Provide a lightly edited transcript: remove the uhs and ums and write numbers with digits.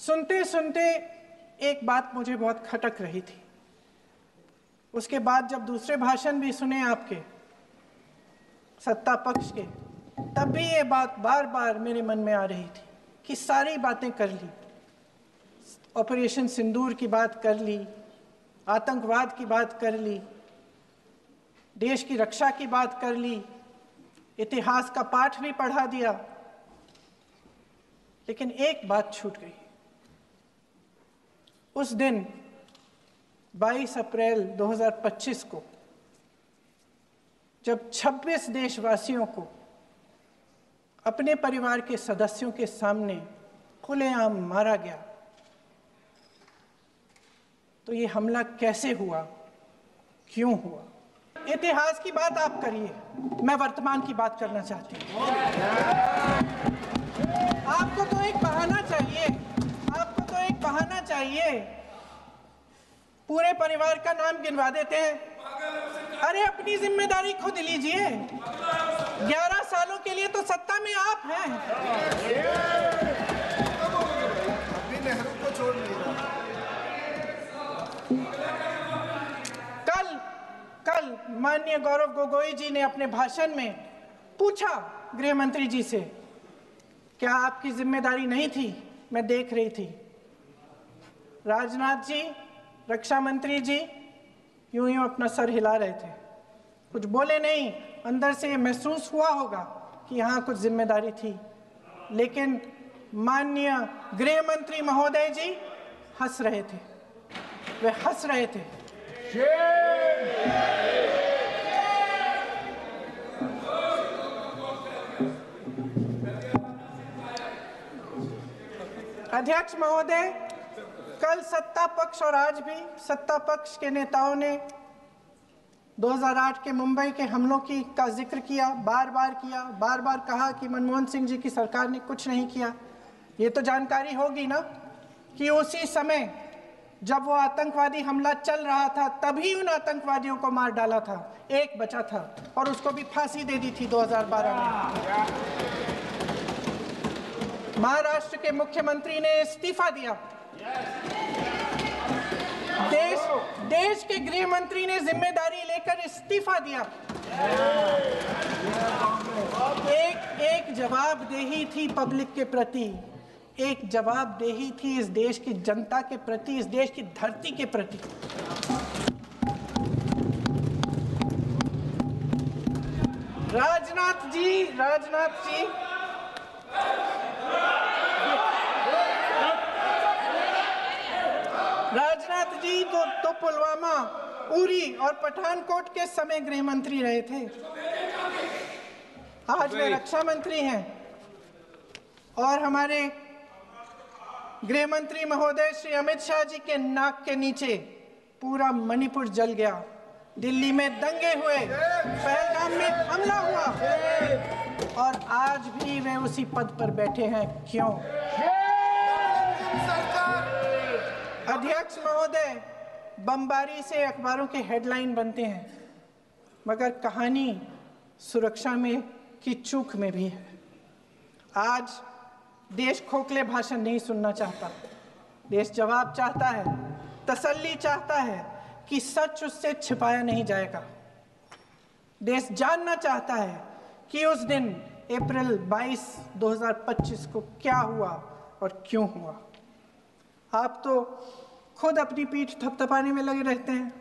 सुनते सुनते एक बात मुझे बहुत खटक रही थी। उसके बाद जब दूसरे भाषण भी सुने आपके सत्ता पक्ष के, तब भी ये बात बार बार मेरे मन में आ रही थी कि सारी बातें कर ली, ऑपरेशन सिंदूर की बात कर ली, आतंकवाद की बात कर ली, देश की रक्षा की बात कर ली, इतिहास का पाठ भी पढ़ा दिया, लेकिन एक बात छूट गई। उस दिन 22 अप्रैल 2025 को जब 26 देशवासियों को अपने परिवार के सदस्यों के सामने खुलेआम मारा गया, तो ये हमला कैसे हुआ, क्यों हुआ? इतिहास की बात आप करिए, मैं वर्तमान की बात करना चाहती हूँ। आपको तो एक बहाना चाहिए, आपको तो एक बहाना चाहिए। पूरे परिवार का नाम गिनवा देते हैं। अरे अपनी जिम्मेदारी खुद लीजिए। 11 सालों के लिए तो सत्ता में आप हैं। अभी नेहरू को छोड़ दिया। कल माननीय गौरव गोगोई जी ने अपने भाषण में पूछा गृह मंत्री जी से, क्या आपकी जिम्मेदारी नहीं थी? मैं देख रही थी। राजनाथ जी, रक्षा मंत्री जी यूं अपना सर हिला रहे थे, कुछ बोले नहीं। अंदर से महसूस हुआ होगा कि यहाँ कुछ जिम्मेदारी थी, लेकिन माननीय गृह मंत्री महोदय जी हंस रहे थे, वे हंस रहे थे। अध्यक्ष महोदय, कल सत्ता पक्ष और आज भी सत्ता पक्ष के नेताओं ने 2008 के मुंबई के हमलों का जिक्र किया, बार बार कहा कि मनमोहन सिंह जी की सरकार ने कुछ नहीं किया। ये तो जानकारी होगी ना कि उसी समय जब वो आतंकवादी हमला चल रहा था, तभी उन आतंकवादियों को मार डाला था। एक बचा था और उसको भी फांसी दे दी थी 2012 में। महाराष्ट्र के मुख्यमंत्री ने इस्तीफा दिया। देश के गृह मंत्री ने जिम्मेदारी लेकर इस्तीफा दिया। एक जवाबदेही थी पब्लिक के प्रति, एक जवाबदेही थी इस देश की जनता के प्रति, इस देश की धरती के प्रति। राजनाथ जी तो पुलवामा, उरी और पठानकोट के समय गृह मंत्री रहे थे। आज वे रक्षा मंत्री हैं और हमारे गृह मंत्री महोदय श्री अमित शाह जी के नाक के नीचे पूरा मणिपुर जल गया, दिल्ली में दंगे हुए, पहलगाम में हमला हुआ और आज भी वे उसी पद पर बैठे हैं। क्यों? अध्यक्ष महोदय, बमबारी से अखबारों के हेडलाइन बनते हैं, मगर कहानी सुरक्षा में की चूक में भी है। आज देश खोखले भाषण नहीं सुनना चाहता, देश जवाब चाहता है, तसल्ली चाहता है कि सच उससे छिपाया नहीं जाएगा। देश जानना चाहता है कि उस दिन अप्रैल 22, 2025 को क्या हुआ और क्यों हुआ। आप तो खुद अपनी पीठ थपथपाने में लगे रहते हैं।